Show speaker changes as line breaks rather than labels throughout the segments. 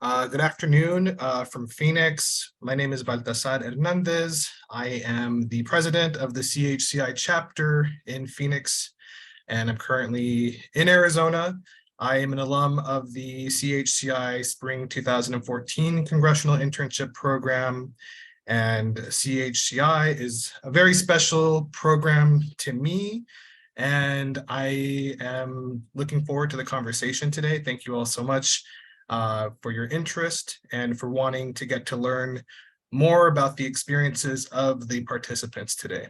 Good afternoon from Phoenix. My name is Baltazar Hernandez. I am the president of the CHCI chapter in Phoenix, and I'm currently in Arizona. I am an alum of the CHCI Spring 2014 Congressional Internship Program, and CHCI is a very special program to me, and I am looking forward to the conversation today. Thank you all so much for your interest and for wanting to get to learn more about the experiences of the participants today.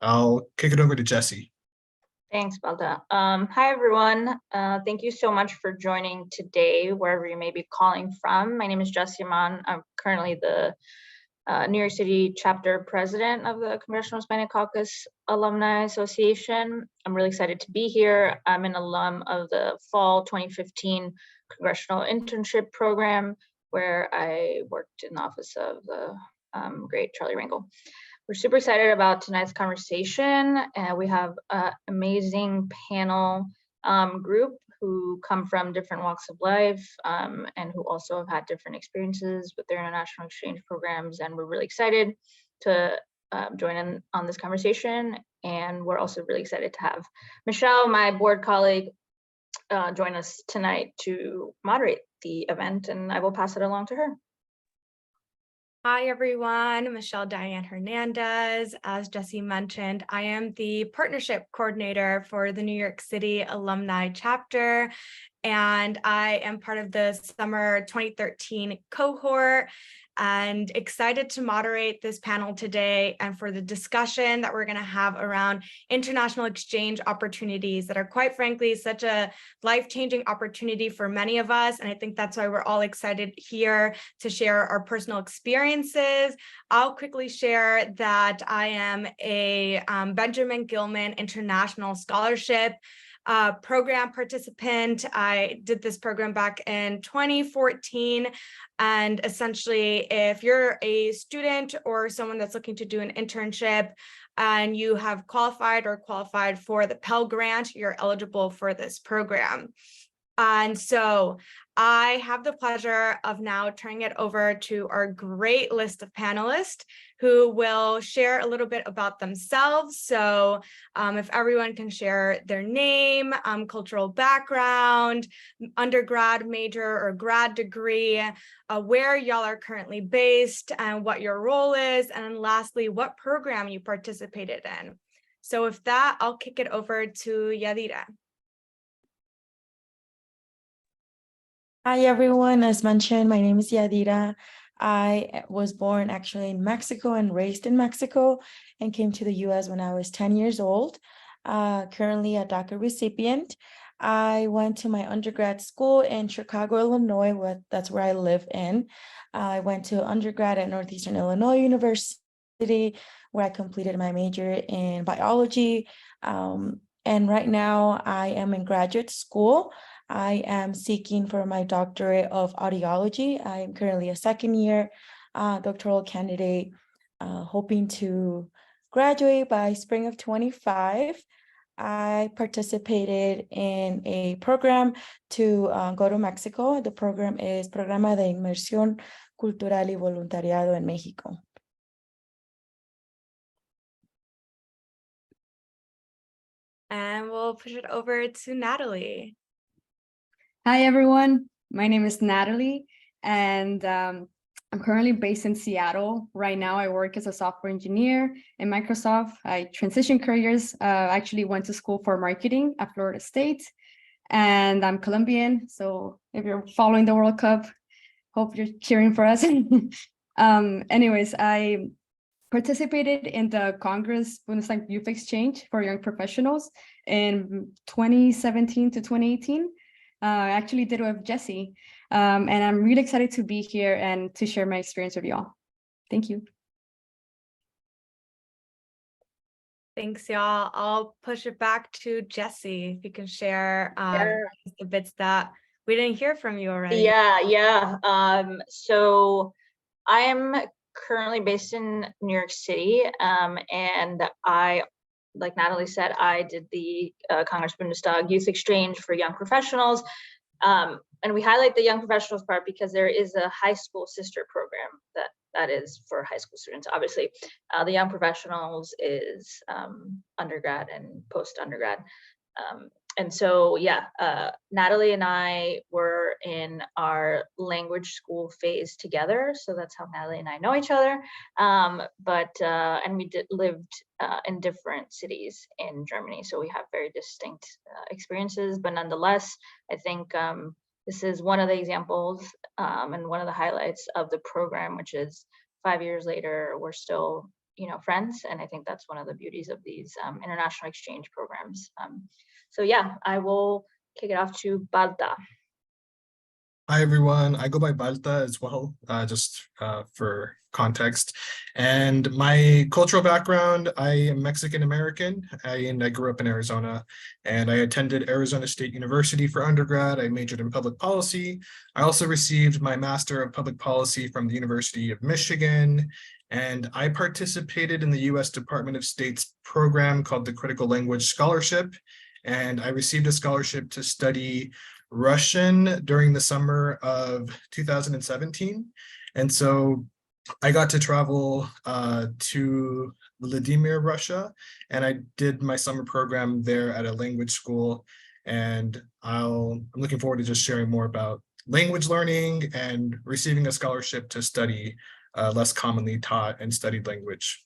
I'll kick it over to Jesse.
Thanks, Balta. Hi, everyone. Thank you so much for joining today, wherever you may be calling from. My name is Jesse Mann. I'm currently the New York City chapter president of the Congressional Hispanic Caucus Alumni Association. I'm really excited to be here. I'm an alum of the fall 2015 Congressional Internship Program, where I worked in the office of the great Charlie Rangel. We're super excited about tonight's conversation. We have an amazing panel group who come from different walks of life and who also have had different experiences with their international exchange programs. And we're really excited to join in on this conversation. And we're also really excited to have Michelle, my board colleague, join us tonight to moderate the event, and I will pass it along to her.
Hi, everyone. Michelle Diane Hernandez. As Jesse mentioned, I am the partnership coordinator for the New York City Alumni chapter, and I am part of the summer 2013 cohort, and excited to moderate this panel today and for the discussion that we're going to have around international exchange opportunities that are, quite frankly, such a life-changing opportunity for many of us. And I think that's why we're all excited here to share our personal experiences. I'll quickly share that I am a Benjamin Gilman International Scholarship program participant. I did this program back in 2014. And essentially, if you're a student or someone that's looking to do an internship and you have qualified for the Pell Grant, you're eligible for this program. And so I have the pleasure of now turning it over to our great list of panelists who will share a little bit about themselves. So if everyone can share their name, cultural background, undergrad, major, or grad degree, where y'all are currently based and what your role is, and then lastly, what program you participated in. So with that, I'll kick it over to Yadira.
Hi, everyone. As mentioned, my name is Yadira. I was born actually in Mexico and raised in Mexico and came to the U.S. when I was 10 years old, currently a DACA recipient. I went to my undergrad school in Chicago, Illinois. That's where I live in. I went to undergrad at Northeastern Illinois University, where I completed my major in biology. And right now I am in graduate school. I am seeking for my doctorate of audiology. I am currently a second-year doctoral candidate, hoping to graduate by spring of 25. I participated in a program to go to Mexico. The program is Programa de Inmersión Cultural y Voluntariado en México.
And we'll push it over to Natalie.
Hi, everyone. My name is Natalie, and I'm currently based in Seattle. Right now, I work as a software engineer in Microsoft. I transitioned careers. Actually went to school for marketing at Florida State, and I'm Colombian. So if you're following the World Cup, hope you're cheering for us. Anyways, I participated in the Congress Bundestag Youth Exchange for Young Professionals in 2017 to 2018. I actually did it with Jesse, and I'm really excited to be here and to share my experience with y'all. Thank you.
Thanks, y'all. I'll push it back to Jesse. If you can share the bits that we didn't hear from you already.
Yeah. So I am currently based in New York City, and I, like Natalie said, I did the Congress Bundestag Youth Exchange for Young Professionals. And we highlight the young professionals part because there is a high school sister program that is for high school students. Obviously, the young professionals is undergrad and post-undergrad. And so, yeah, Natalie and I were in our language school phase together. So that's how Natalie and I know each other. And we lived in different cities in Germany. So we have very distinct experiences, but nonetheless, I think this is one of the examples and one of the highlights of the program, which is 5 years later, we're still, friends. And I think that's one of the beauties of these international exchange programs. So yeah, I will kick it off to Balta.
Hi, everyone. I go by Balta as well, just for context. And my cultural background, I am Mexican-American, and I grew up in Arizona. And I attended Arizona State University for undergrad. I majored in public policy. I also received my Master of Public Policy from the University of Michigan. And I participated in the U.S. Department of State's program called the Critical Language Scholarship. And I received a scholarship to study Russian during the summer of 2017. And so I got to travel to Vladimir, Russia, and I did my summer program there at a language school. And I'm looking forward to just sharing more about language learning and receiving a scholarship to study less commonly taught and studied language.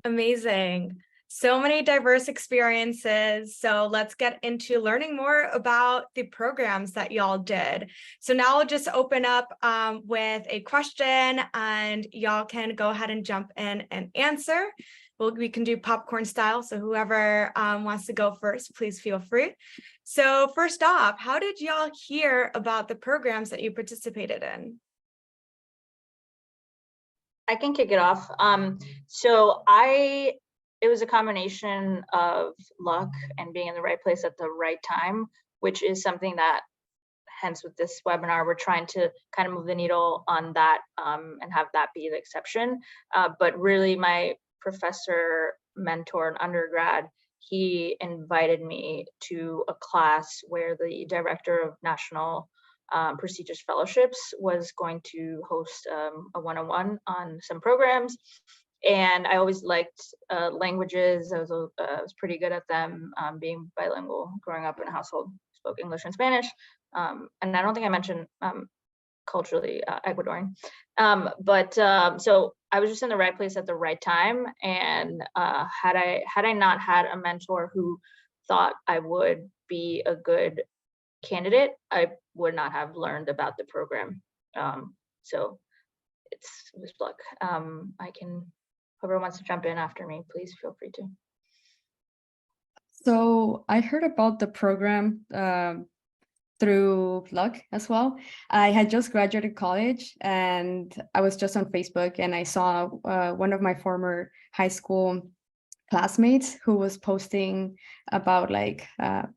Amazing. So many diverse experiences. So let's get into learning more about the programs that y'all did. So now I'll just open up with a question and y'all can go ahead and jump in and answer. We can do popcorn style. So whoever wants to go first, please feel free. So first off, how did y'all hear about the programs that you participated in?
I can kick it off. It was a combination of luck and being in the right place at the right time, which is something that, hence with this webinar, we're trying to kind of move the needle on that and have that be the exception. But really my professor, mentor in undergrad, he invited me to a class where the director of national prestigious fellowships was going to host a one-on-one on some programs. And I always liked languages. I was pretty good at them, being bilingual, growing up in a household spoke English and Spanish. And I don't think I mentioned culturally Ecuadorian. So I was just in the right place at the right time. And had I not had a mentor who thought I would be a good candidate, I would not have learned about the program. So it was luck. Whoever wants to jump in after me, please feel free to.
So I heard about the program through luck as well. I had just graduated college and I was just on Facebook and I saw one of my former high school classmates who was posting about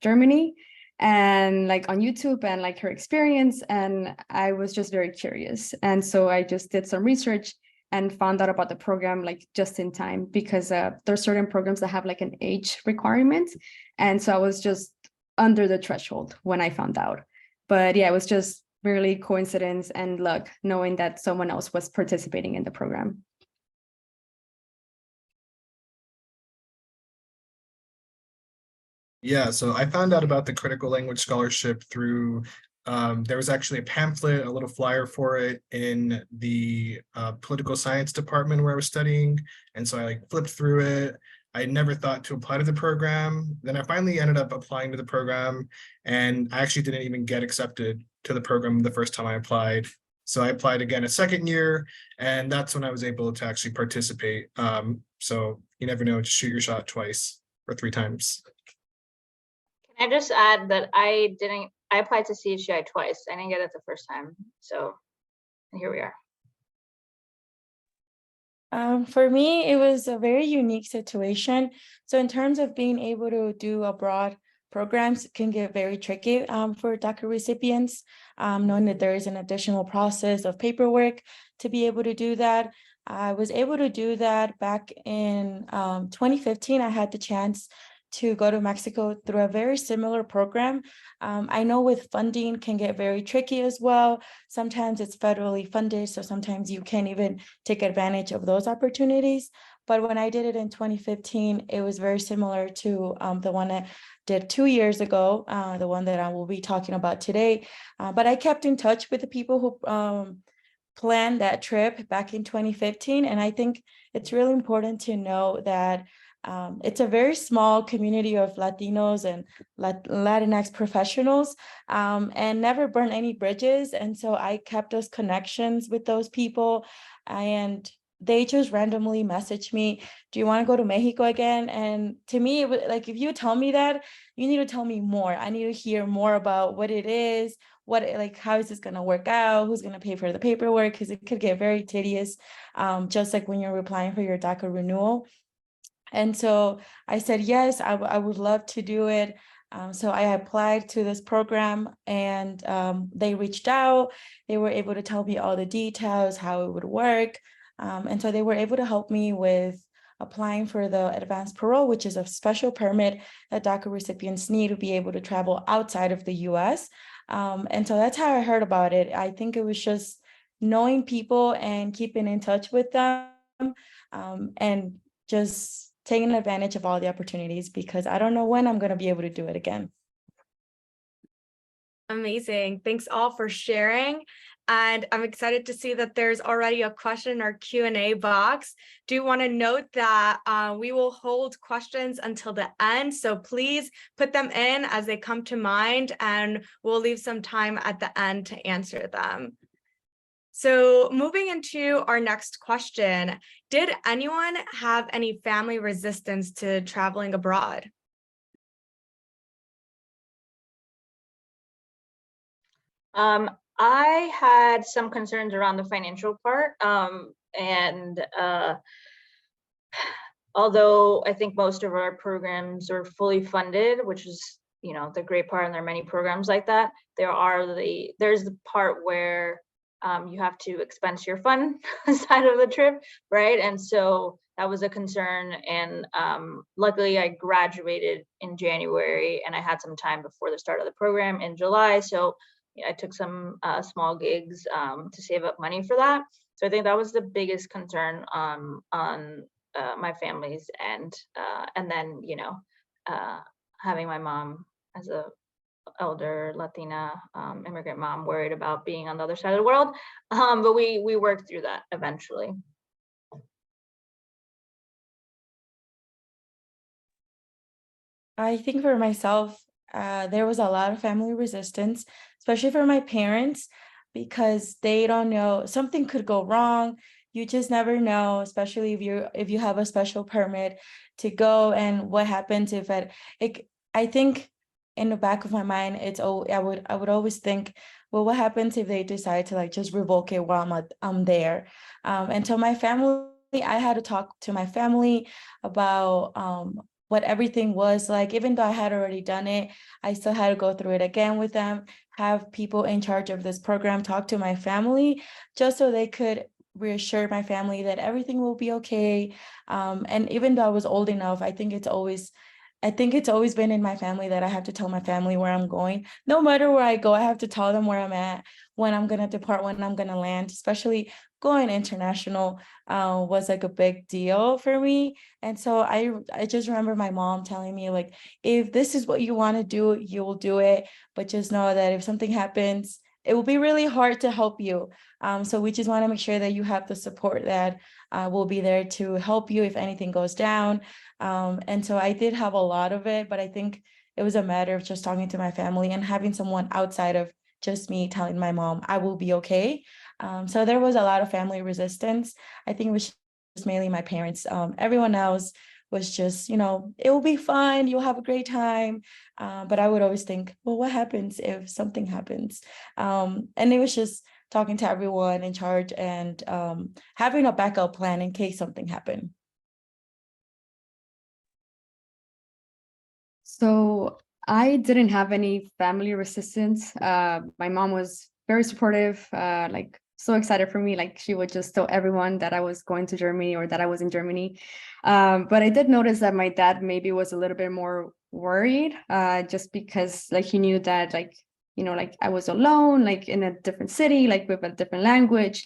Germany and on YouTube and her experience, and I was just very curious. And so I just did some research and found out about the program just in time, because there's certain programs that have an age requirement. And so I was just under the threshold when I found out. But yeah, it was just really coincidence and luck knowing that someone else was participating in the program.
Yeah, so I found out about the Critical Language Scholarship through there was actually a pamphlet, a little flyer for it in the political science department where I was studying. And so I flipped through it. I never thought to apply to the program. Then I finally ended up applying to the program, and I actually didn't even get accepted to the program the first time I applied. So I applied again a second year, and that's when I was able to actually participate. So you never know, just shoot your shot twice or 3 times.
Can I just add that I applied to CHCI twice. I didn't get it the first time. So here we are.
For me, it was a very unique situation. So in terms of being able to do abroad programs, it can get very tricky for DACA recipients, knowing that there is an additional process of paperwork to be able to do that. I was able to do that back in 2015. I had the chance to go to Mexico through a very similar program. I know with funding can get very tricky as well. Sometimes it's federally funded, so sometimes you can't even take advantage of those opportunities. But when I did it in 2015, it was very similar to the one I did 2 years ago, the one that I will be talking about today. But I kept in touch with the people who planned that trip back in 2015. And I think it's really important to know that it's a very small community of Latinos and Latinx professionals, and never burn any bridges. And so I kept those connections with those people, and they just randomly messaged me, do you want to go to Mexico again? And to me, it was like, if you tell me that, you need to tell me more. I need to hear more about what it is, like, how is this going to work out? Who's going to pay for the paperwork? Because it could get very tedious, just like when you're applying for your DACA renewal. And so I said, yes, I would love to do it. So I applied to this program, and they reached out. They were able to tell me all the details, how it would work. And so they were able to help me with applying for the advanced parole, which is a special permit that DACA recipients need to be able to travel outside of the US. And so that's how I heard about it. I think it was just knowing people and keeping in touch with them, and just taking advantage of all the opportunities, because I don't know when I'm going to be able to do it again.
Amazing. Thanks all for sharing. And I'm excited to see that there's already a question in our Q&A box. Do want to note that we will hold questions until the end. So please put them in as they come to mind, and we'll leave some time at the end to answer them. So moving into our next question, did anyone have any family resistance to traveling abroad?
I had some concerns around the financial part, and although I think most of our programs are fully funded, which is, you know, the great part, and there are many programs like that, there's the part where you have to expense your fun side of the trip, right? And so that was a concern. And luckily I graduated in January, and I had some time before the start of the program in July. So I took some small gigs to save up money for that. So I think that was the biggest concern on my family's end. And then, you know, having my mom as a elder Latina immigrant mom worried about being on the other side of the world. But we worked through that eventually.
I think for myself, there was a lot of family resistance, especially for my parents, because they don't know, something could go wrong. You just never know, especially if you have a special permit to go, and what happens if I think in the back of my mind, I would always think, well, what happens if they decide to like just revoke it while I'm there? And so my family, I had to talk to my family about what everything was like. Even though I had already done it, I still had to go through it again with them, have people in charge of this program talk to my family, just so they could reassure my family that everything will be okay. And even though I was old enough, I think it's always been in my family that I have to tell my family where I'm going. No matter where I go, I have to tell them where I'm at, when I'm going to depart, when I'm going to land. Especially going international was like a big deal for me. And so I just remember my mom telling me, like, if this is what you want to do, you will do it. But just know that if something happens, it will be really hard to help you. So we just want to make sure that you have the support that will be there to help you if anything goes down. And so I did have a lot of it, but I think it was a matter of just talking to my family and having someone outside of just me telling my mom I will be okay. So there was a lot of family resistance. I think it was just mainly my parents. Everyone else was just, you know, it will be fine, you'll have a great time. But I would always think, well, what happens if something happens? And it was just talking to everyone in charge and having a backup plan in case something happened.
So I didn't have any family resistance. My mom was very supportive, like so excited for me. Like she would just tell everyone that I was going to Germany or that I was in Germany. But I did notice that my dad maybe was a little bit more worried, just because like he knew that like, you know, like I was alone, like in a different city, like with a different language.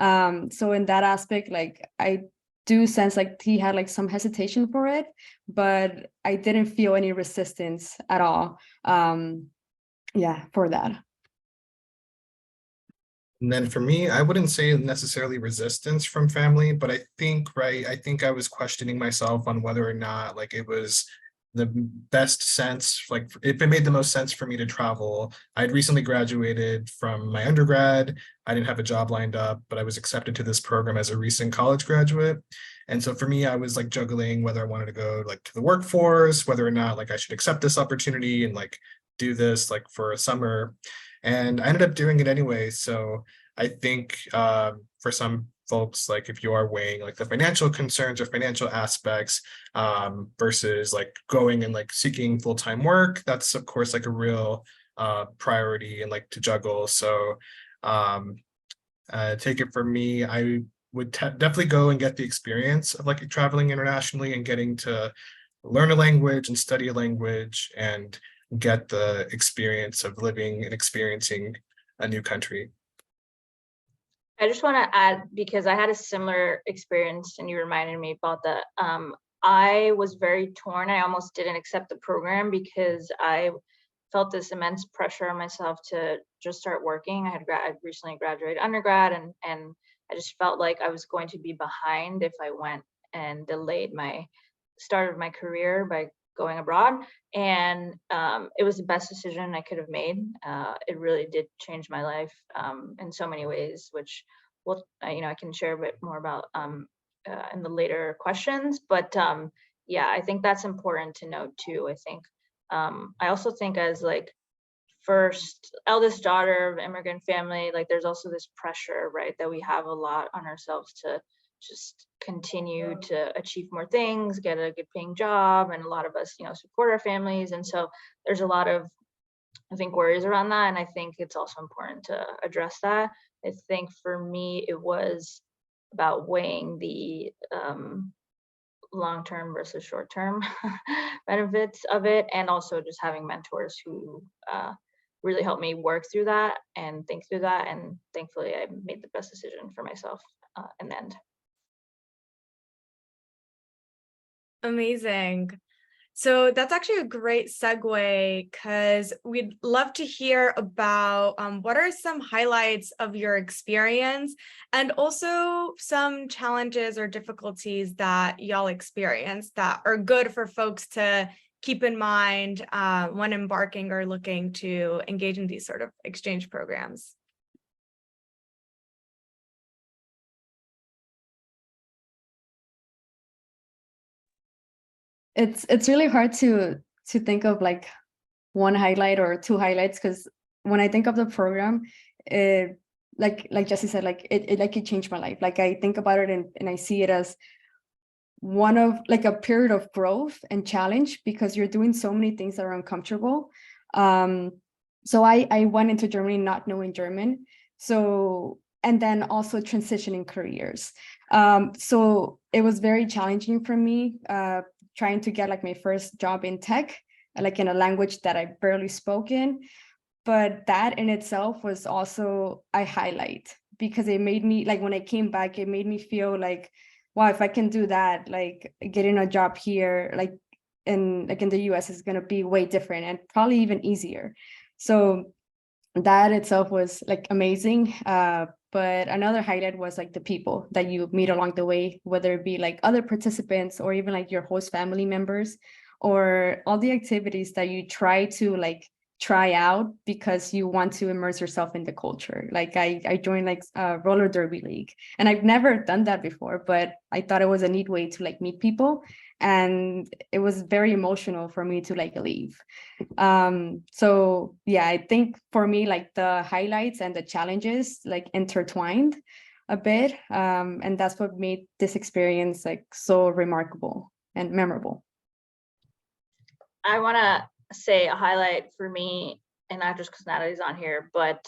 So in that aspect, like I do sense like he had like some hesitation for it, but I didn't feel any resistance at all. Yeah, for that.
And then for me, I wouldn't say necessarily resistance from family, but I think, right, I think I was questioning myself on whether or not like it was the best sense, like if it made the most sense for me to travel. I'd recently graduated from my undergrad. I didn't have a job lined up, but I was accepted to this program as a recent college graduate. And so for me, I was like juggling whether I wanted to go like to the workforce, whether or not like I should accept this opportunity and like do this like for a summer. And I ended up doing it anyway. So I think for some folks, like if you are weighing like the financial concerns or financial aspects versus like going and like seeking full-time work, that's of course like a real priority and like to juggle. So take it from me, I would definitely go and get the experience of like traveling internationally and getting to learn a language and study a language and get the experience of living and experiencing a new country.
I just want to add, because I had a similar experience and you reminded me about that. I was very torn. I almost didn't accept the program because I felt this immense pressure on myself to just start working. I recently graduated undergrad, and I just felt like I was going to be behind if I went and delayed my start of my career by going abroad. And it was the best decision I could have made. It really did change my life in so many ways, which I can share a bit more about in the later questions. But yeah, I think that's important to note too. I think I also think as like first eldest daughter of immigrant family, like there's also this pressure, right, that we have a lot on ourselves to just continue to achieve more things, get a good paying job, and a lot of us, support our families. And so there's a lot of, I think, worries around that. And I think it's also important to address that. I think for me, it was about weighing the long-term versus short-term benefits of it, and also just having mentors who really helped me work through that and think through that. And thankfully, I made the best decision for myself in the end.
Amazing. So that's actually a great segue, because we'd love to hear about what are some highlights of your experience and also some challenges or difficulties that y'all experienced that are good for folks to keep in mind when embarking or looking to engage in these sort of exchange programs.
It's really hard to think of like one highlight or two highlights, because when I think of the program, like Jesse said, like it changed my life. Like I think about it and I see it as one of like a period of growth and challenge, because you're doing so many things that are uncomfortable. So I went into Germany not knowing German. So, and then also transitioning careers. So it was very challenging for me, trying to get like my first job in tech, like in a language that I barely spoke in. But that in itself was also a highlight, because it made me, like when I came back, it made me feel like, wow, if I can do that, like getting a job here, like in the US is going to be way different and probably even easier. So that itself was like amazing. But another highlight was like the people that you meet along the way, whether it be like other participants or even like your host family members, or all the activities that you try to like try out because you want to immerse yourself in the culture. Like I joined like a roller derby league, and I've never done that before, but I thought it was a neat way to like meet people, and it was very emotional for me to like leave. So yeah, I think for me, like the highlights and the challenges like intertwined a bit, and that's what made this experience like so remarkable and memorable.
I want to say a highlight for me, and not just because Natalie's on here, but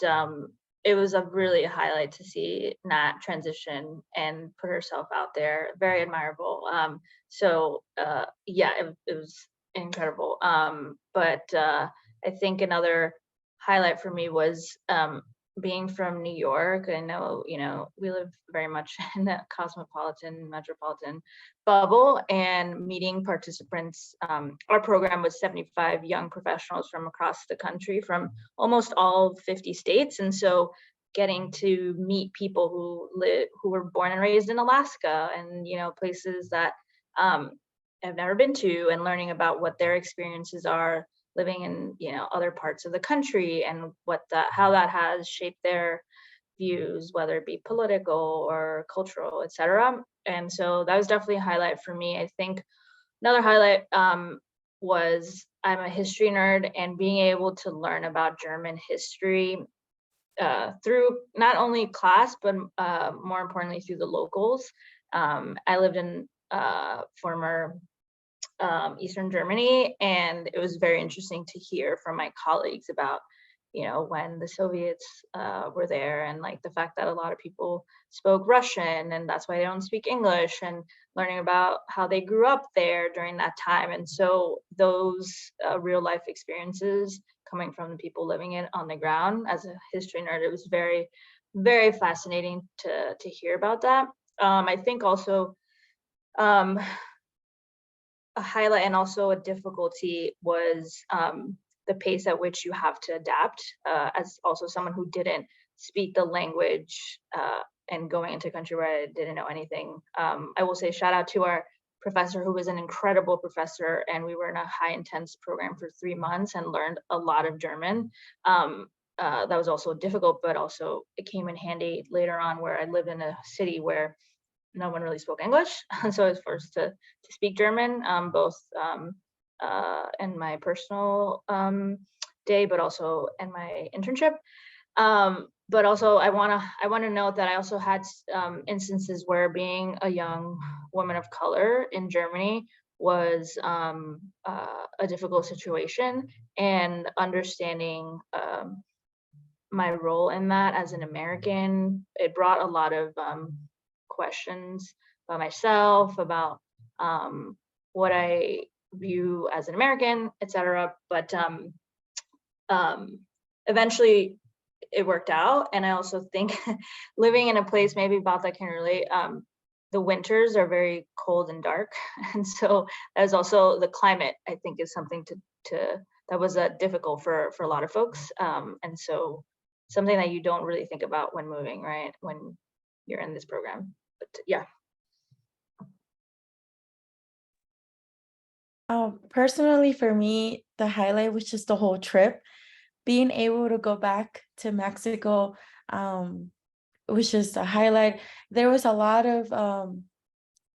it was a really highlight to see Nat transition and put herself out there. Very admirable. Yeah, it was incredible. But I think another highlight for me was being from New York. I know, we live very much in that cosmopolitan, metropolitan bubble, and meeting participants. Our program was 75 young professionals from across the country, from almost all 50 states. And so getting to meet people who were born and raised in Alaska and, places that I've never been to, and learning about what their experiences are living in, other parts of the country, and how that has shaped their views, whether it be political or cultural, etc. And so that was definitely a highlight for me. I think another highlight was I'm a history nerd, and being able to learn about German history through not only class, but more importantly through the locals. I lived in former Eastern Germany, and it was very interesting to hear from my colleagues about, when the Soviets were there, and like the fact that a lot of people spoke Russian, and that's why they don't speak English, and learning about how they grew up there during that time. And so those real life experiences coming from the people living it on the ground, as a history nerd, it was very, very fascinating to hear about that. I think also a highlight and also a difficulty was the pace at which you have to adapt, as also someone who didn't speak the language and going into a country where I didn't know anything. I will say shout out to our professor, who was an incredible professor, and we were in a high intense program for 3 months and learned a lot of German. That was also difficult, but also it came in handy later on, where I lived in a city where no one really spoke English. And so I was forced to speak German, both in my personal day, but also in my internship. But also I want to note that I also had instances where being a young woman of color in Germany was a difficult situation, and understanding my role in that as an American, it brought a lot of questions about myself, about what I view as an American, etc. But eventually it worked out. And I also think living in a place, maybe Balta can relate, the winters are very cold and dark. And so as also the climate, I think, is something that was difficult for a lot of folks. And so something that you don't really think about when moving, right? When you're in this program. But yeah.
Personally, for me, the highlight was just the whole trip. Being able to go back to Mexico was just a highlight. There was a lot of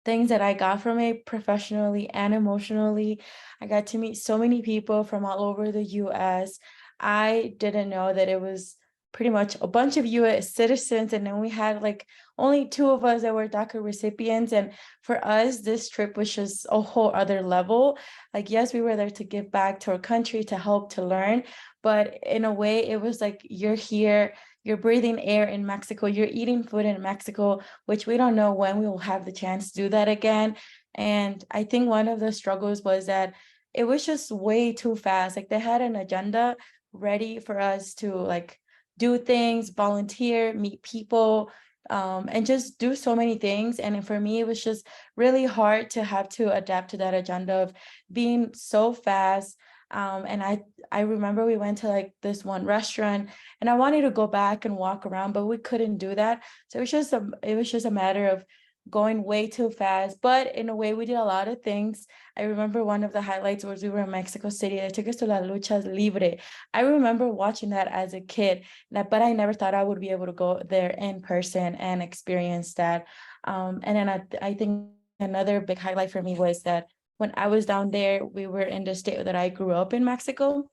things that I got from it professionally and emotionally. I got to meet so many people from all over the US. I didn't know that it was pretty much a bunch of US citizens, and then we had like only 2 of us that were DACA recipients. And for us, this trip was just a whole other level. Like, yes, we were there to give back to our country, to help, to learn, but in a way it was like, you're here, you're breathing air in Mexico, you're eating food in Mexico, which we don't know when we will have the chance to do that again. And I think one of the struggles was that it was just way too fast. Like, they had an agenda ready for us to like do things, volunteer, meet people, and just do so many things. And for me, it was just really hard to have to adapt to that agenda of being so fast. And I remember we went to like this one restaurant, and I wanted to go back and walk around, but we couldn't do that. So it was just a matter of going way too fast. But in a way, we did a lot of things. I remember one of the highlights was we were in Mexico City. They took us to La Lucha Libre. I remember watching that as a kid, but I never thought I would be able to go there in person and experience that. And then I think another big highlight for me was that when I was down there, we were in the state that I grew up in, Mexico.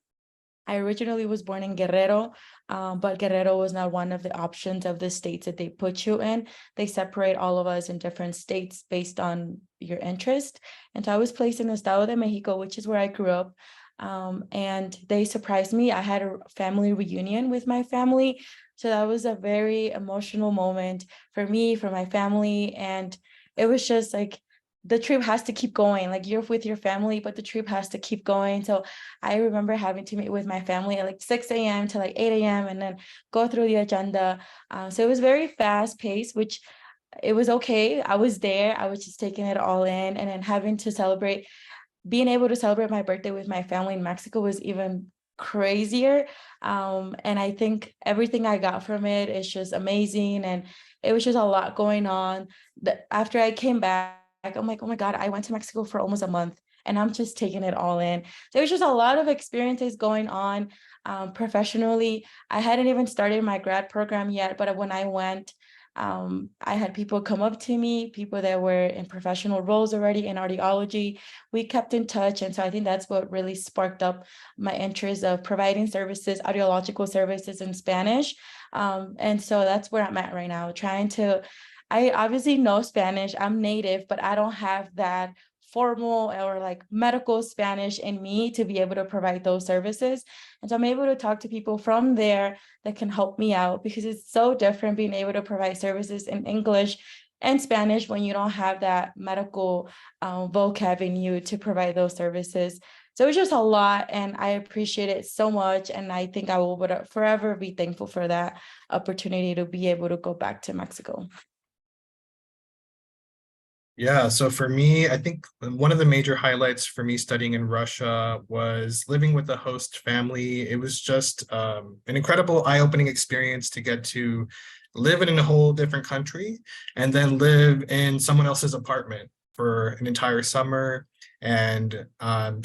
I originally was born in Guerrero, but Guerrero was not one of the options of the states that they put you in. They separate all of us in different states based on your interest. And so I was placed in Estado de Mexico, which is where I grew up. And they surprised me. I had a family reunion with my family. So that was a very emotional moment for me, for my family. And it was just like, the trip has to keep going. Like, you're with your family, but the trip has to keep going. So I remember having to meet with my family at like 6 a.m. to like 8 a.m. and then go through the agenda. So it was very fast paced, which it was okay. I was there. I was just taking it all in, and then having to celebrate, being able to celebrate my birthday with my family in Mexico was even crazier. And I think everything I got from it is just amazing. And it was just a lot going on. After I came back, I'm like, oh my God, I went to Mexico for almost a month and I'm just taking it all in. There was just a lot of experiences going on professionally. I hadn't even started my grad program yet, but when I went, I had people come up to me, people that were in professional roles already in audiology. We kept in touch. And so I think that's what really sparked up my interest of providing services, audiological services in Spanish. And so that's where I'm at right now, I obviously know Spanish, I'm native, but I don't have that formal or like medical Spanish in me to be able to provide those services. And so I'm able to talk to people from there that can help me out, because it's so different being able to provide services in English and Spanish when you don't have that medical vocab in you to provide those services. So it's just a lot, and I appreciate it so much. And I think I will forever be thankful for that opportunity to be able to go back to Mexico.
Yeah, so for me, I think one of the major highlights for me studying in Russia was living with a host family. It was just an incredible eye-opening experience to get to live in a whole different country and then live in someone else's apartment for an entire summer. And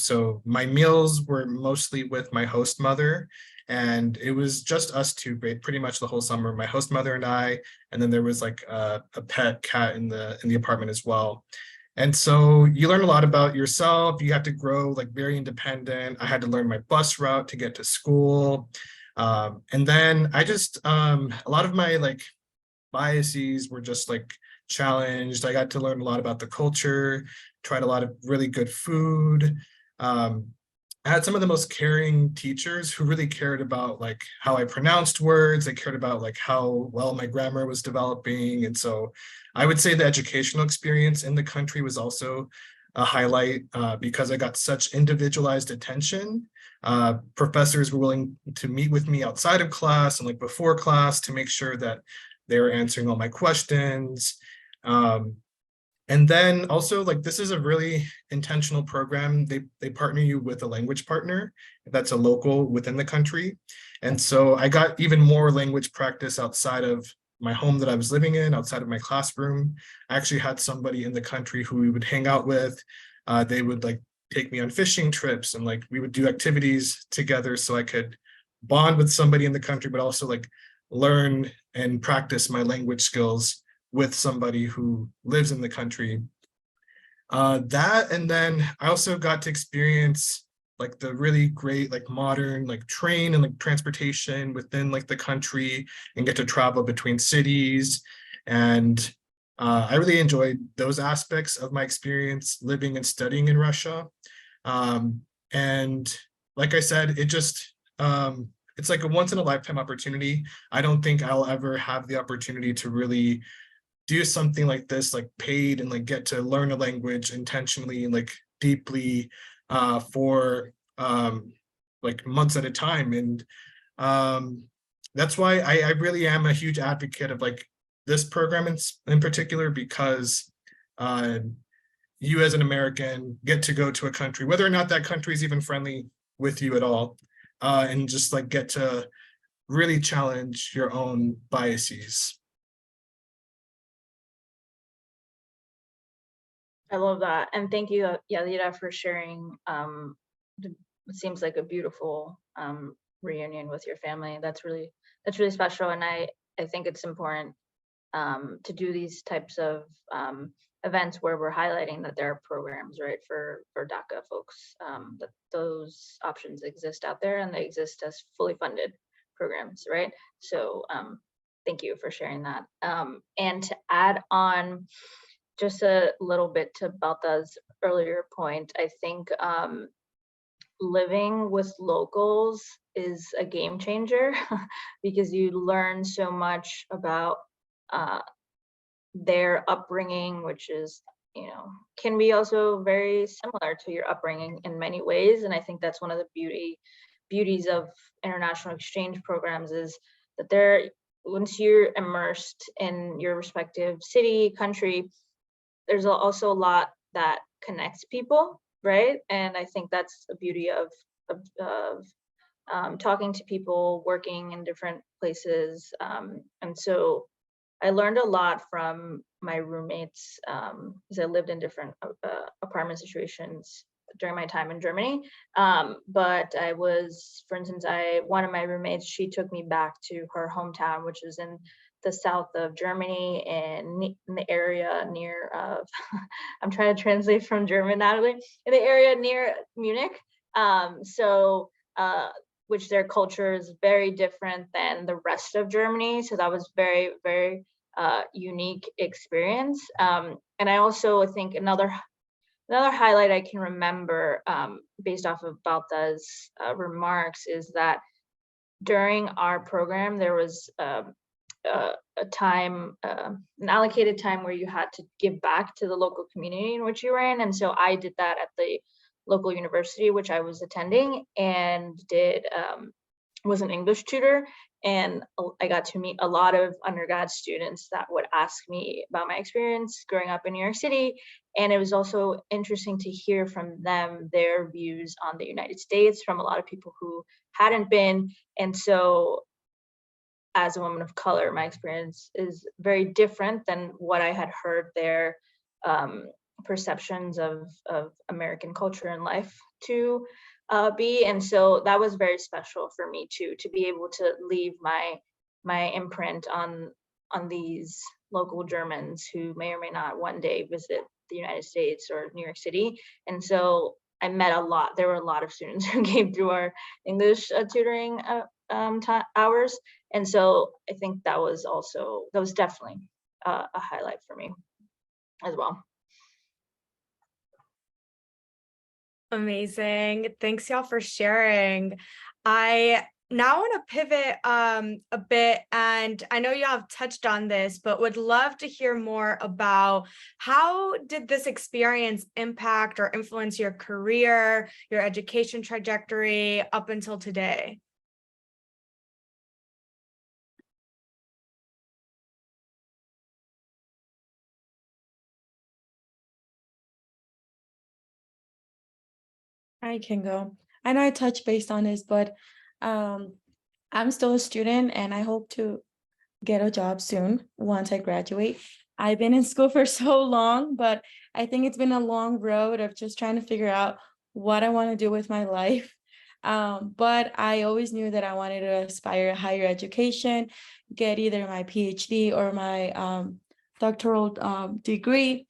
so my meals were mostly with my host mother, and it was just us two pretty much the whole summer, my host mother and I, and then there was like a pet cat in the apartment as well. And so you learn a lot about yourself. You have to grow like very independent. I had to learn my bus route to get to school. And then I just, a lot of my like biases were just like challenged. I got to learn a lot about the culture, tried a lot of really good food. I had some of the most caring teachers who really cared about like how I pronounced words. They cared about like how well my grammar was developing. And so I would say the educational experience in the country was also a highlight because I got such individualized attention. Professors were willing to meet with me outside of class and like before class to make sure that they were answering all my questions. And then also, like, this is a really intentional program. They partner you with a language partner that's a local within the country. And so I got even more language practice outside of my home that I was living in, outside of my classroom. I actually had somebody in the country who we would hang out with. They would like take me on fishing trips, and like we would do activities together so I could bond with somebody in the country, but also like learn and practice my language skills with somebody who lives in the country. That, and then I also got to experience like the really great like modern like train and like transportation within like the country and get to travel between cities. And I really enjoyed those aspects of my experience living and studying in Russia. And like I said, it just, it's like a once in a lifetime opportunity. I don't think I'll ever have the opportunity to really do something like this, like paid, and like get to learn a language intentionally and like deeply for like months at a time. And that's why I really am a huge advocate of like this program in particular, because you as an American get to go to a country, whether or not that country is even friendly with you at all, and just like get to really challenge your own biases.
I love that. And thank you, Yadira, for sharing. It seems like a beautiful reunion with your family. That's really special. And I think it's important to do these types of events where we're highlighting that there are programs, right, for DACA folks, that those options exist out there and they exist as fully funded programs, right? So thank you for sharing that. And to add on just a little bit to Baltazar's earlier point, I think living with locals is a game changer because you learn so much about their upbringing, which is, can be also very similar to your upbringing in many ways. And I think that's one of the beauties of international exchange programs, is that once you're immersed in your respective city, country, there's also a lot that connects people, right? And I think that's the beauty of talking to people, working in different places. And so I learned a lot from my roommates, because I lived in different apartment situations during my time in Germany. But I was, for instance, one of my roommates, she took me back to her hometown, which is in the south of Germany, and in the area near I'm trying to translate from German, Natalie, in the area near Munich. Which their culture is very different than the rest of Germany. So that was very, very unique experience. And I also think another highlight I can remember, based off of Baltazar's remarks, is that during our program, there was a time, an allocated time where you had to give back to the local community in which you were in. And so I did that at the local university, which I was attending, and was an English tutor. And I got to meet a lot of undergrad students that would ask me about my experience growing up in New York City. And it was also interesting to hear from them their views on the United States from a lot of people who hadn't been. And so as a woman of color, my experience is very different than what I had heard their perceptions of American culture and life to be. And so that was very special for me too, to be able to leave my imprint on these local Germans who may or may not one day visit the United States or New York City. And so I met there were a lot of students who came through our English tutoring hours. And so I think that was definitely a highlight for me as well.
Amazing. Thanks y'all for sharing. I now want to pivot a bit, and I know y'all have touched on this, but would love to hear more about how did this experience impact or influence your career, your education trajectory up until today?
I can go. I know I touched based on this, but I'm still a student and I hope to get a job soon once I graduate. I've been in school for so long, but I think it's been a long road of just trying to figure out what I want to do with my life. But I always knew that I wanted to aspire higher education, get either my PhD or my doctoral degree.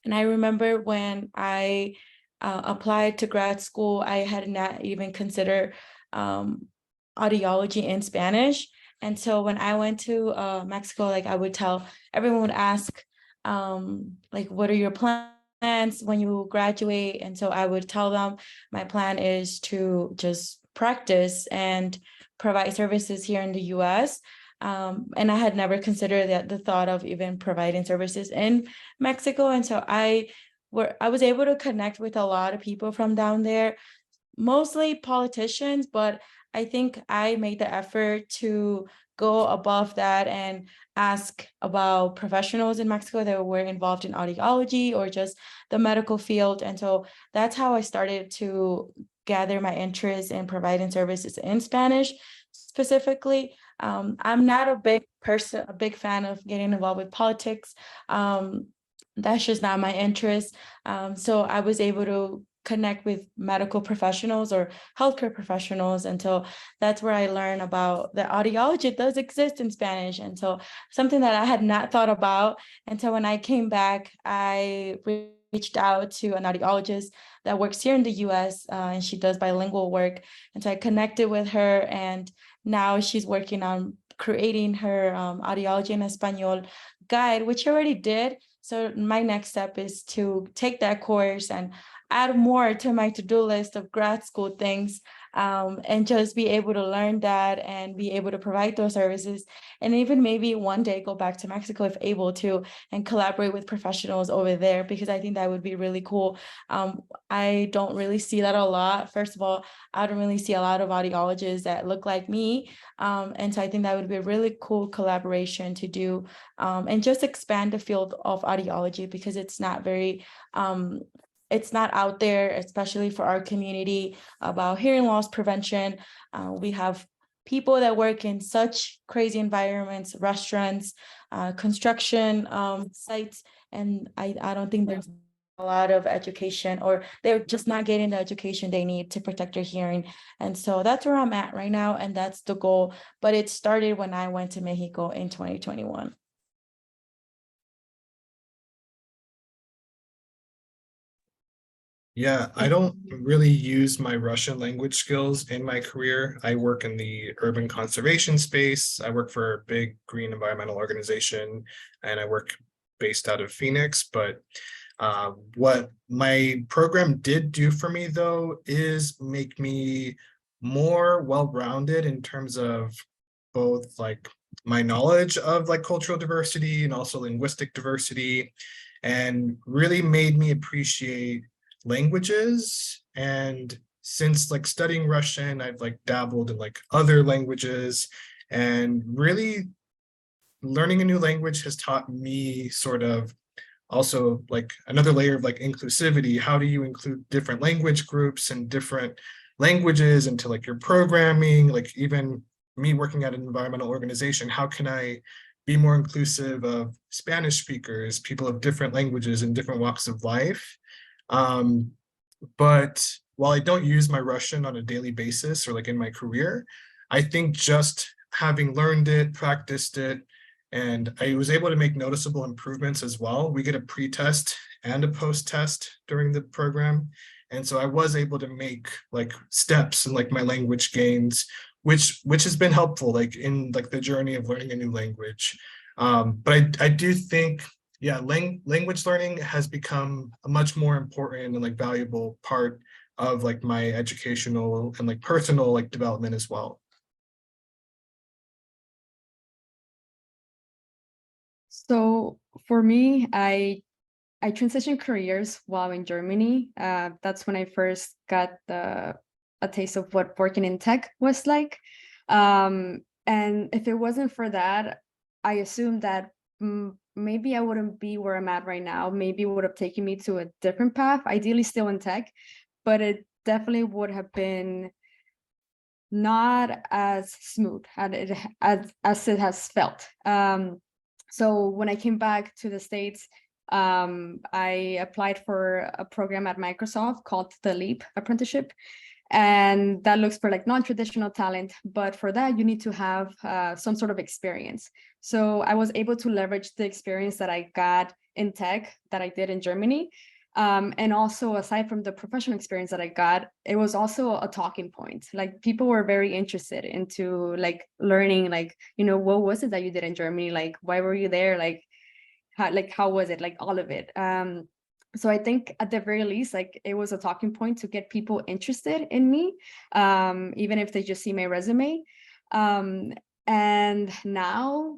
And I remember when I applied to grad school, I had not even considered audiology in Spanish. And so when I went to Mexico, like I would tell, everyone would ask, like, what are your plans when you graduate? And so I would tell them my plan is to just practice and provide services here in the US. And I had never considered the thought of even providing services in Mexico. And so I was able to connect with a lot of people from down there, mostly politicians, but I think I made the effort to go above that and ask about professionals in Mexico that were involved in audiology or just the medical field. And so that's how I started to gather my interest in providing services in Spanish specifically. I'm not a big fan of getting involved with politics. That's just not my interest. So I was able to connect with medical professionals or healthcare professionals. And so that's where I learned about that audiology does exist in Spanish. And so something that I had not thought about. And so when I came back, I reached out to an audiologist that works here in the US, and she does bilingual work. And so I connected with her, and now she's working on creating her audiology en español guide, which she already did. So my next step is to take that course and add more to my to-do list of grad school things, and just be able to learn that and be able to provide those services, and even maybe one day go back to Mexico if able to, and collaborate with professionals over there, because I think that would be really cool. I don't really see that a lot. First of all, I don't really see a lot of audiologists that look like me. And so I think that would be a really cool collaboration to do, and just expand the field of audiology, because it's not very, it's not out there, especially for our community, about hearing loss prevention. We have people that work in such crazy environments, restaurants, construction sites, and I don't think there's a lot of education, or they're just not getting the education they need to protect their hearing. And so that's where I'm at right now, and that's the goal. But it started when I went to Mexico in 2021.
Yeah, I don't really use my Russian language skills in my career. I work in the urban conservation space. I work for a big green environmental organization, and I work based out of Phoenix. But what my program did do for me, though, is make me more well-rounded in terms of both like my knowledge of like cultural diversity and also linguistic diversity, and really made me appreciate languages. And since like studying Russian, I've like dabbled in like other languages, and really learning a new language has taught me sort of also like another layer of like inclusivity. How do you include different language groups and different languages into like your programming? Like even me working at an environmental organization, how can I be more inclusive of Spanish speakers, people of different languages and different walks of life? But while I don't use my Russian on a daily basis or like in my career, I think just having learned it, practiced it, and I was able to make noticeable improvements as well. We get a pre-test and a post-test during the program. And so I was able to make like steps in like my language gains, which has been helpful like in like the journey of learning a new language. But I do think, yeah, language learning has become a much more important and like valuable part of like my educational and like personal like development as well.
So for me, I transitioned careers while in Germany. That's when I first got a taste of what working in tech was like. And if it wasn't for that, I assumed that maybe I wouldn't be where I'm at right now. Maybe it would have taken me to a different path, ideally still in tech, but it definitely would have been not as smooth as it has felt. So when I came back to the States, I applied for a program at Microsoft called the LEAP apprenticeship. And that looks for like non-traditional talent, but for that you need to have some sort of experience. So I was able to leverage the experience that I got in tech that I did in Germany. And also, aside from the professional experience that I got, it was also a talking point. Like people were very interested into like learning, like, you know, what was it that you did in Germany? Like, why were you there? Like how was it? Like all of it. So I think at the very least, like it was a talking point to get people interested in me, even if they just see my resume. And now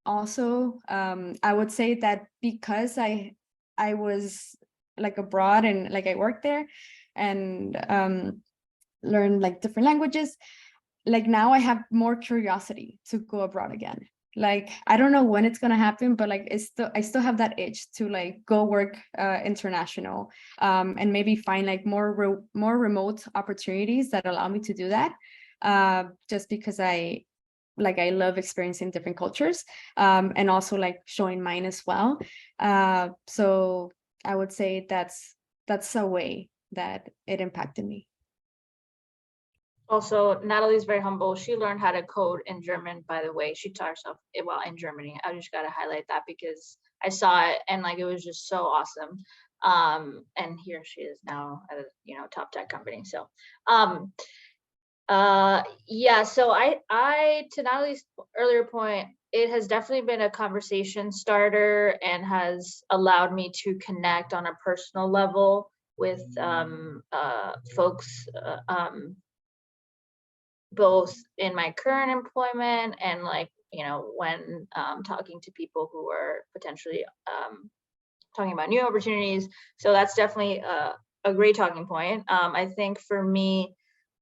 also, I would say that because I was like abroad and like I worked there and learned like different languages, like now I have more curiosity to go abroad again. Like I don't know when it's gonna happen, but like I still have that itch to like go work international, and maybe find like more remote opportunities that allow me to do that, just because I love experiencing different cultures, and also like showing mine as well. So I would say that's a way that it impacted me.
Also, Natalie's very humble. She learned how to code in German, by the way. She taught herself it while in Germany. I just got to highlight that because I saw it and like it was just so awesome. And here she is now at a top tech company. So yeah, so I to Natalie's earlier point, it has definitely been a conversation starter and has allowed me to connect on a personal level with folks both in my current employment and like, you know, when talking to people who are potentially talking about new opportunities. So that's definitely a great talking point. I think for me,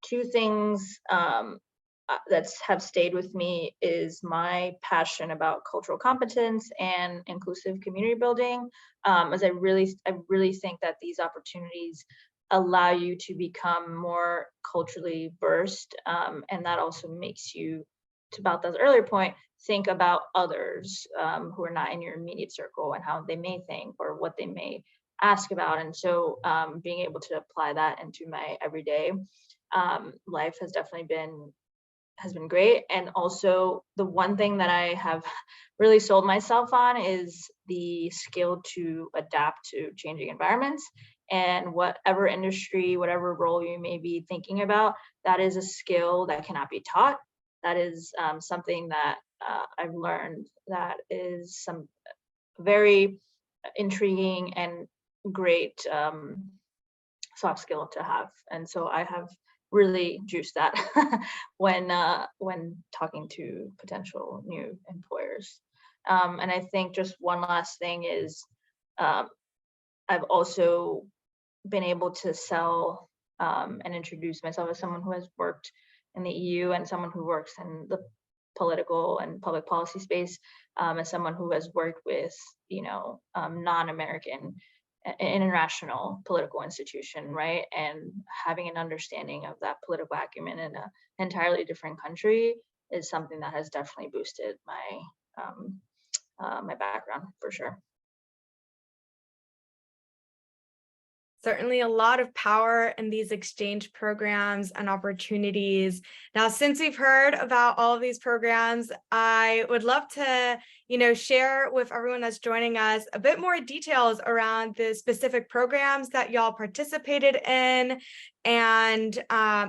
two things that have stayed with me is my passion about cultural competence and inclusive community building, as I really think that these opportunities allow you to become more culturally versed, and that also makes you, to Baltazar's earlier point, think about others who are not in your immediate circle and how they may think or what they may ask about. And so being able to apply that into my everyday life has definitely been great. And also the one thing that I have really sold myself on is the skill to adapt to changing environments. And whatever industry, whatever role you may be thinking about, that is a skill that cannot be taught. That is something that I've learned that is some very intriguing and great soft skill to have. And so I have really juiced that when talking to potential new employers. And I think just one last thing is I've also been able to sell and introduce myself as someone who has worked in the EU and someone who works in the political and public policy space, as someone who has worked with, you know, non-American international political institution, right? And having an understanding of that political acumen in an entirely different country is something that has definitely boosted my my background for sure.
Certainly a lot of power in these exchange programs and opportunities. Now, since we've heard about all of these programs, I would love to, you know, share with everyone that's joining us a bit more details around the specific programs that y'all participated in and,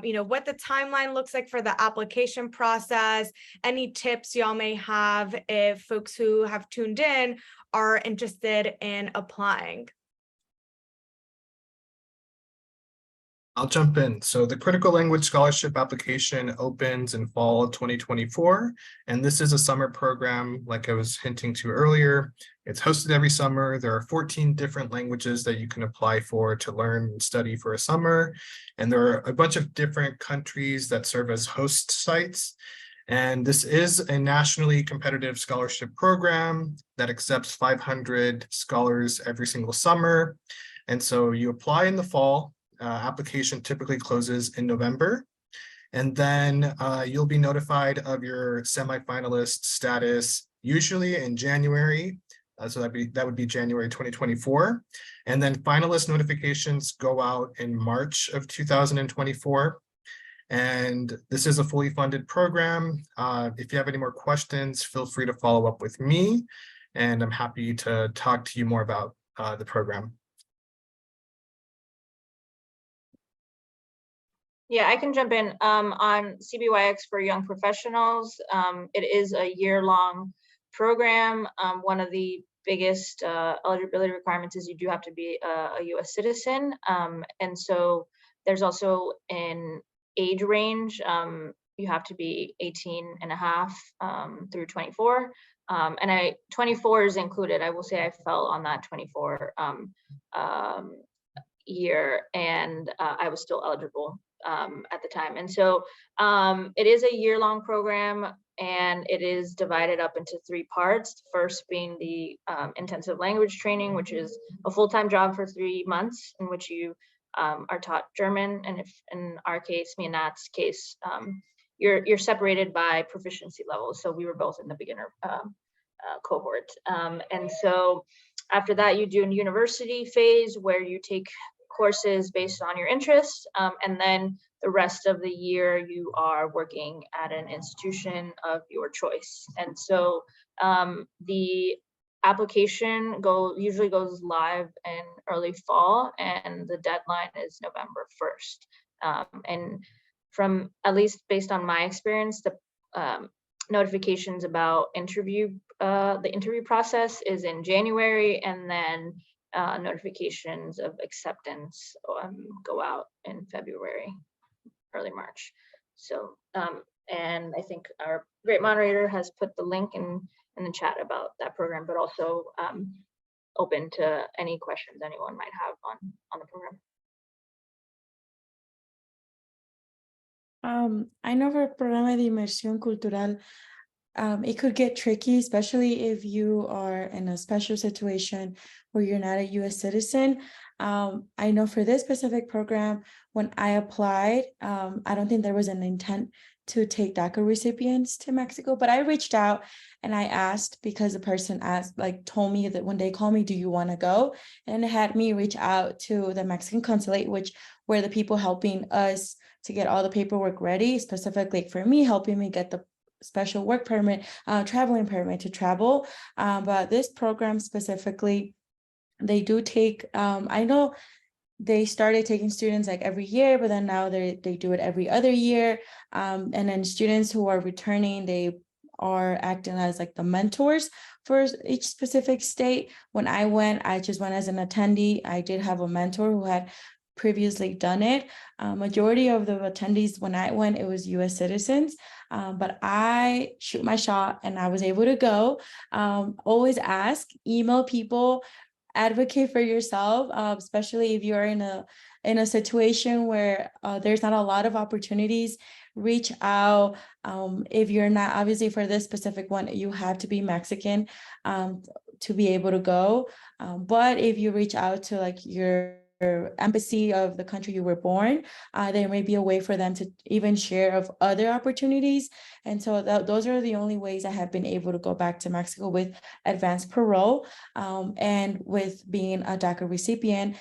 you know, what the timeline looks like for the application process, any tips y'all may have if folks who have tuned in are interested in applying.
I'll jump in. So the Critical Language Scholarship application opens in fall of 2024, and this is a summer program, like I was hinting to earlier. It's hosted every summer. There are 14 different languages that you can apply for to learn and study for a summer, and there are a bunch of different countries that serve as host sites. And this is a nationally competitive scholarship program that accepts 500 scholars every single summer. And so you apply in the fall. Application typically closes in November, and then you'll be notified of your semifinalist status usually in January. So that would be January 2024, and then finalist notifications go out in March of 2024. And this is a fully funded program. If you have any more questions, feel free to follow up with me, and I'm happy to talk to you more about the program.
Yeah, I can jump in on CBYX for young professionals. It is a year-long program. One of the biggest eligibility requirements is you do have to be a US citizen. And so there's also an age range. You have to be 18 and a half through 24. And 24 is included. I will say I fell on that 24 year, and I was still eligible at the time. And so it is a year-long program, and it is divided up into 3 parts. First being the intensive language training, which is a full-time job for 3 months in which you are taught German. And if in our case, me and Nat's case, you're separated by proficiency levels. So we were both in the beginner cohort. And so after that, you do a university phase where you take courses based on your interests, and then the rest of the year you are working at an institution of your choice. And so the application usually goes live in early fall, and the deadline is November 1st. And from, at least based on my experience, the notifications about the interview process is in January, and then notifications of acceptance go out in February, early March. So, and I think our great moderator has put the link in the chat about that program, but also open to any questions anyone might have on the program.
I know for programa de inmersión cultural, it could get tricky, especially if you are in a special situation where you're not a US citizen. I know for this specific program, when I applied, I don't think there was an intent to take DACA recipients to Mexico, but I reached out and I asked because the person asked, like, told me that when they call me, do you want to go? And it had me reach out to the Mexican consulate, which were the people helping us to get all the paperwork ready, specifically for me, helping me get the special work permit, traveling permit to travel. But this program specifically, they do take, I know they started taking students like every year, but then now they do it every other year. And then students who are returning, they are acting as like the mentors for each specific state. When I went, I just went as an attendee. I did have a mentor who had previously done it. Majority of the attendees when I went, it was US citizens, but I shoot my shot and I was able to go. Always ask, email people, advocate for yourself, especially if you're in a situation where there's not a lot of opportunities. Reach out. If you're not, obviously for this specific one, you have to be Mexican to be able to go. But if you reach out to like your embassy of the country you were born, there may be a way for them to even share of other opportunities. And so those are the only ways I have been able to go back to Mexico with advanced parole, and with being a DACA recipient.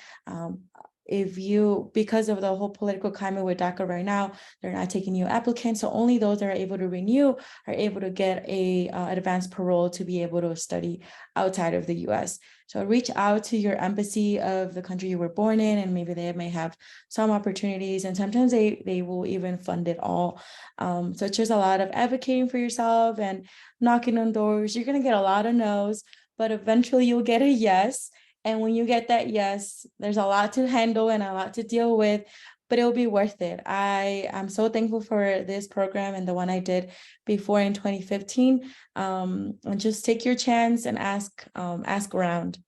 If you, because of the whole political climate with DACA right now, they're not taking new applicants. So only those that are able to renew are able to get a advanced parole to be able to study outside of the US. So reach out to your embassy of the country you were born in, and maybe they may have some opportunities, and sometimes they will even fund it all. So it's just a lot of advocating for yourself and knocking on doors. You're gonna get a lot of no's, but eventually you'll get a yes. And when you get that yes, there's a lot to handle and a lot to deal with, but it'll be worth it. I'm so thankful for this program and the one I did before in 2015. And just take your chance and ask around.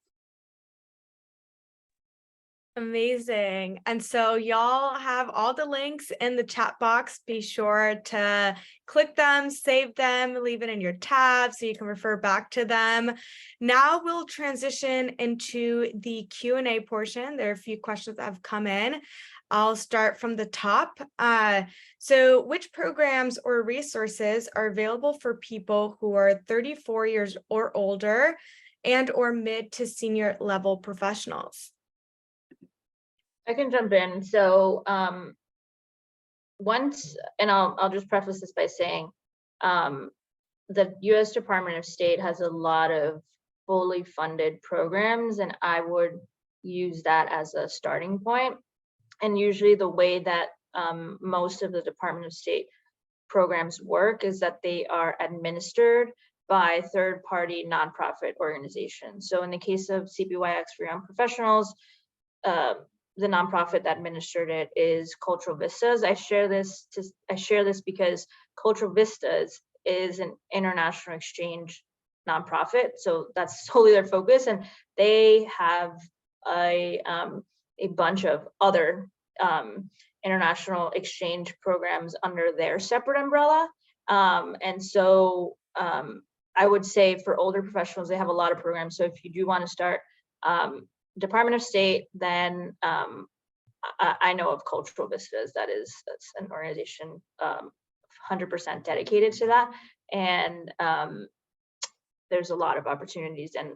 Amazing. And so y'all have all the links in the chat box. Be sure to click them, save them, leave it in your tab so you can refer back to them. Now we'll transition into the Q&A portion. There are a few questions that have come in. I'll start from the top. So which programs or resources are available for people who are 34 years or older and or mid to senior level professionals?
I can jump in. So once, and I'll just preface this by saying the US Department of State has a lot of fully funded programs, and I would use that as a starting point. And usually the way that most of the Department of State programs work is that they are administered by third-party nonprofit organizations. So in the case of CPYX for Young Professionals, the nonprofit that administered it is Cultural Vistas. I share this because Cultural Vistas is an international exchange nonprofit, so that's solely their focus, and they have a bunch of other international exchange programs under their separate umbrella. And so I would say for older professionals, they have a lot of programs. So if you do want to start Department of State, then I know of Cultural Vistas. That's an organization 100% dedicated to that, and there's a lot of opportunities. And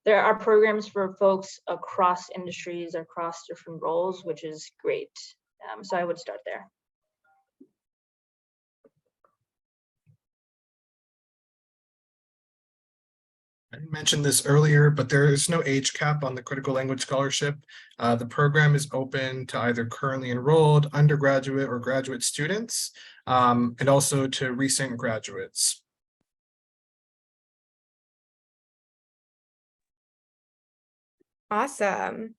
there are programs for folks across industries, across different roles, which is great. So I would start there.
I didn't mention this earlier, but there is no age cap on the Critical Language Scholarship. The program is open to either currently enrolled undergraduate or graduate students, and also to recent graduates.
Awesome.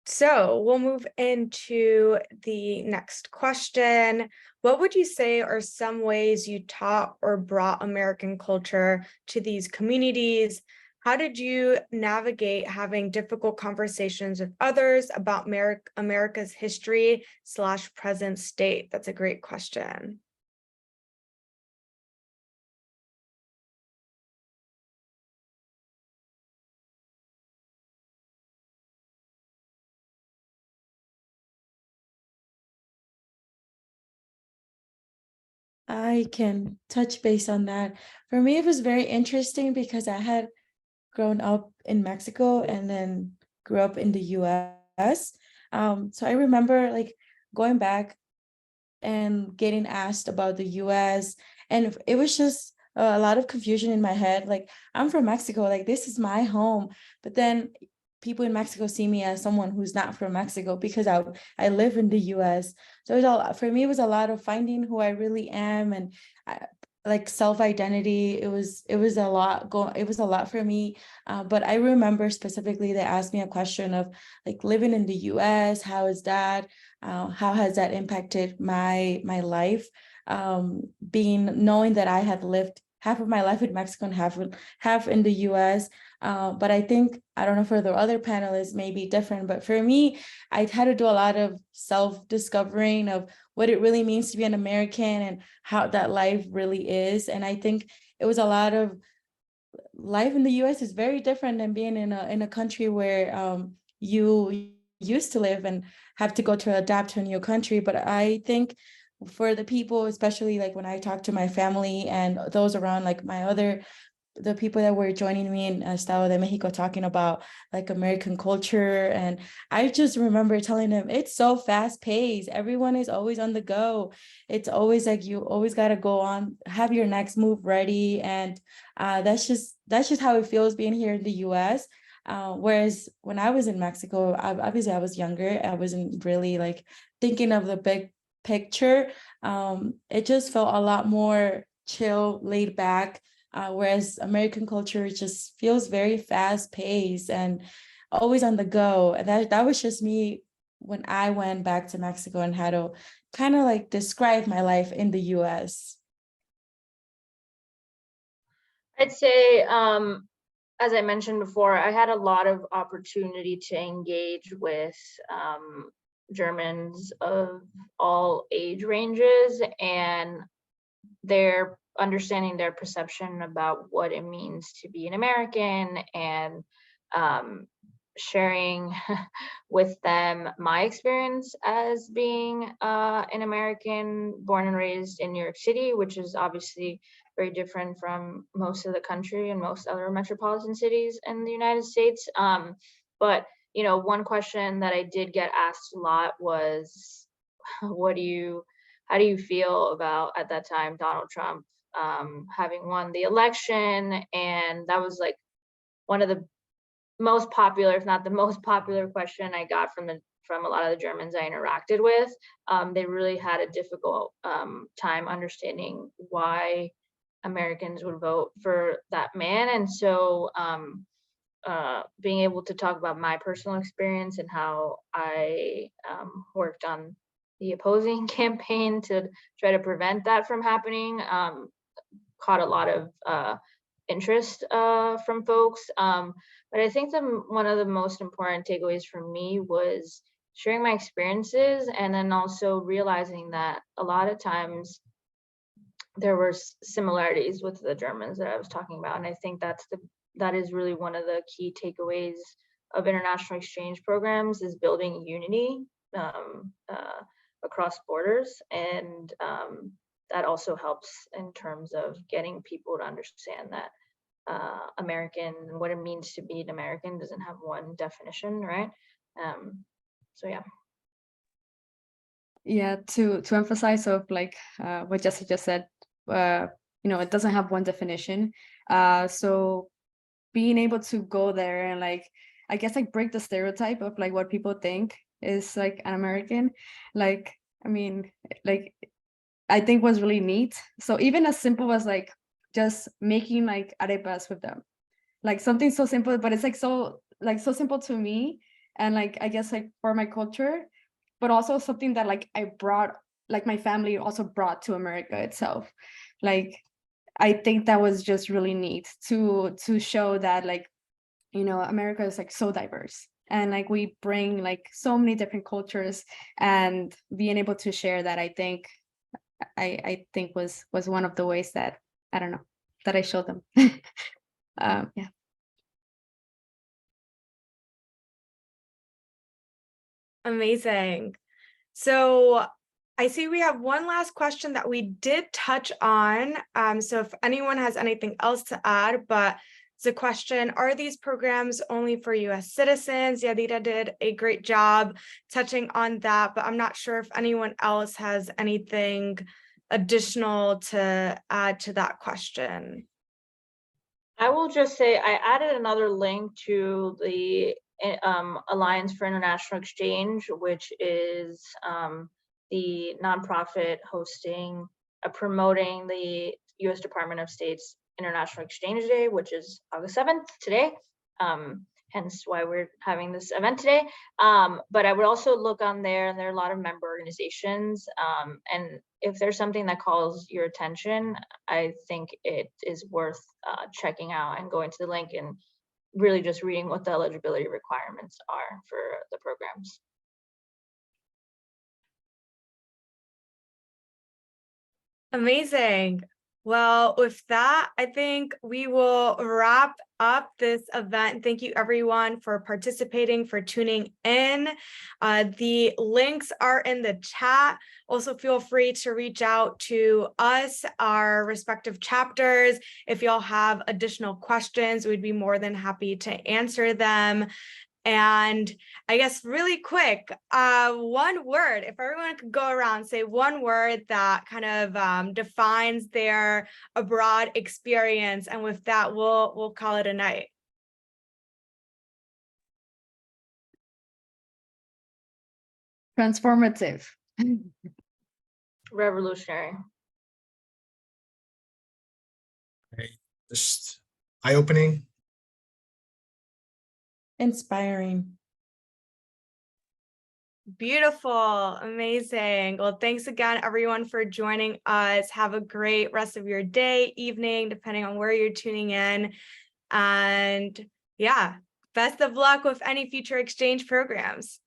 So we'll move into the next question. What would you say are some ways you taught or brought American culture to these communities? How did you navigate having difficult conversations with others about America's history / present state? That's a great question.
I can touch base on that. For me, it was very interesting because I had grown up in Mexico and then grew up in the US. So I remember like going back and getting asked about the US, and it was just a lot of confusion in my head. Like, I'm from Mexico, like this is my home, but then people in Mexico see me as someone who's not from Mexico because I live in the US. So it was for me, it was a lot of finding who I really am, and like self-identity. It was a lot it was a lot for me. But I remember specifically they asked me a question of like living in the US, how is that? How has that impacted my life? Knowing that I had lived half of my life in Mexico and half in the US. But I think, I don't know, for the other panelists may be different, but for me, I had to do a lot of self-discovering of what it really means to be an American and how that life really is. And I think it was a lot of life in the US is very different than being in a country where you used to live and have to go to adapt to a new country. But I think for the people, especially like when I talk to my family and those around, like the people that were joining me in Estado de Mexico, talking about like American culture. And I just remember telling them, it's so fast paced. Everyone is always on the go. It's always like, you always got to go on, have your next move ready. And that's just how it feels being here in the US. Whereas when I was in Mexico, obviously I was younger. I wasn't really like thinking of the big picture. It just felt a lot more chill, laid back. Whereas American culture just feels very fast paced and always on the go. And that was just me when I went back to Mexico and had to kind of like describe my life in the US.
I'd say, as I mentioned before, I had a lot of opportunity to engage with Germans of all age ranges, and their understanding their perception about what it means to be an American, and sharing with them my experience as being an American born and raised in New York City, which is obviously very different from most of the country and most other metropolitan cities in the United States. But one question that I did get asked a lot was, how do you feel about, at that time, Donald Trump having won the election? And that was like one of the most popular, if not the most popular question I got from a lot of the Germans I interacted with. They really had a difficult time understanding why Americans would vote for that man. And so being able to talk about my personal experience and how I worked on the opposing campaign to try to prevent that from happening caught a lot of interest from folks. But I think one of the most important takeaways for me was sharing my experiences, and then also realizing that a lot of times there were similarities with the Germans that I was talking about. And I think that is really one of the key takeaways of international exchange programs, is building unity across borders. And that also helps in terms of getting people to understand that American, what it means to be an American, doesn't have one definition, right? So yeah.
Yeah, to emphasize of like what Jesse just said, it doesn't have one definition. So being able to go there and like, I guess like break the stereotype of like what people think is like an American, like, I mean, like, I think was really neat. So even as simple as like just making like arepas with them, like something so simple, but it's like so like so simple to me, and like I guess like for my culture, but also something that like I brought, like my family also brought to America itself. Like I think that was just really neat to show that, like, you know, America is like so diverse, and like we bring like so many different cultures, and being able to share that, I think was one of the ways that, I don't know, that I showed them. Yeah.
Amazing. So I see we have one last question that we did touch on. So if anyone has anything else to add, but it's a question, are these programs only for US citizens? Yadira did a great job touching on that, but I'm not sure if anyone else has anything additional to add to that question.
I will just say I added another link to the Alliance for International Exchange, which is the nonprofit hosting, promoting the U.S. Department of State's International Exchange Day, which is August 7th, today. Hence why we're having this event today. But I would also look on there, and there are a lot of member organizations. And if there's something that calls your attention, I think it is worth checking out and going to the link and really just reading what the eligibility requirements are for the programs.
Amazing. Well, with that, I think we will wrap up this event. Thank you everyone for participating, for tuning in. The links are in the chat. Also feel free to reach out to us, our respective chapters. If y'all have additional questions, we'd be more than happy to answer them. And I guess really quick, one word, if everyone could go around, say one word that kind of defines their abroad experience. And with that, we'll call it a night.
Transformative.
Revolutionary.
Just eye-opening.
Inspiring.
Beautiful. Amazing. Well, thanks again, everyone, for joining us. Have a great rest of your day, evening, depending on where you're tuning in. And yeah, best of luck with any future exchange programs.